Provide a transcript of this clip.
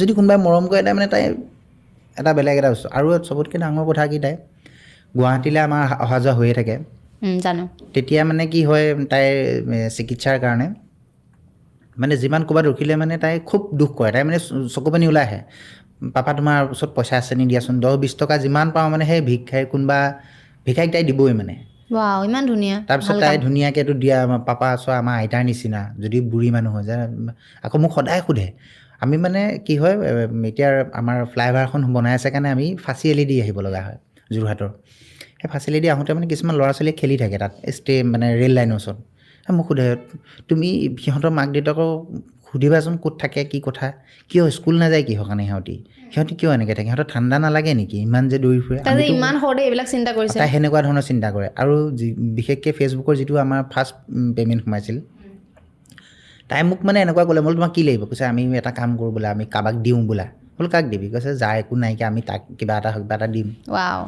যদি কোনোবাই মৰম কৰে তাই মানে তাই এটা বেলেগ এটা বস্তু। আৰু চবতকৈ ডাঙৰ কথা কি, তাই গুৱাহাটীলৈ আমাৰ অহা যোৱা হৈয়ে থাকে। জানো। তেতিয়া মানে কি হয়, তাইৰ চিকিৎসাৰ কাৰণে মানে যিমান ক'ৰবাত ৰখিলে মানে তাই খুব দুখ কৰে। তাই মানে চকু পানী ওলাই আহে, পাপা তোমাৰ ওচৰত পইচা আছে নি দিয়াচোন, 10-20 টকা যিমান পাওঁ মানে সেই ভিক্ষাৰী কোনোবা ভিক্ষাৰীক তাই দিবই মানে। ৱাও, ইমান ধুনীয়া। তাৰপিছত ভাল তাই কাম। ধুনীয়াকৈ এইটো দিয়া, পাপা চোৱা আমাৰ আইতাৰ নিচিনা, যদি বুঢ়ী মানুহ হৈ যায়। আকৌ মোক সদায় সোধে, আমি মানে কি হয়, এতিয়া আমাৰ ফ্লাইঅভাৰখন বনাই আছে কাৰণে আমি ফাঁচিআলি দি আহিব লগা হয় যোৰহাটৰ। সেই ফাঁচিআলি দি আহোঁতে মানে কিছুমান ল'ৰা ছোৱালীয়ে খেলি থাকে তাত মানে ৰেল লাইনৰ ওচৰত। মোক সোধে, তুমি সিহঁতৰ মাক দেউতাকক সুধিবাচোন ক'ত থাকে, কি কথা, কিয় স্কুল নাযায়, কিহৰ কাৰণে সিহঁতি কিয় এনেকৈ থাকে, সিহঁতৰ ঠাণ্ডা নালাগে নেকি, ইমান যে দৌৰি ফুৰে। তাই যে আমিতো ইমান সৰুতে এইবিলাক চিন্তা কৰিছে। তাই সেনেকুৱা ধৰণৰ চিন্তা কৰে। আৰু বিশেষকৈ ফেচবুকৰ যিটো আমাৰ ফাৰ্ষ্ট পে'মেণ্ট সোমাইছিল, তাই মোক মানে এনেকুৱা ক'লে, মই তোমাক কি লাগিব, কৈছে আমি এটা কাম কৰোঁ বোলে, আমি কাৰোবাক দিওঁ বোলা। বোলো কাক দিবি, কৈছে যাৰ একো নাইকিয়া আমি তাক কিবা এটা দিম। ৱাও।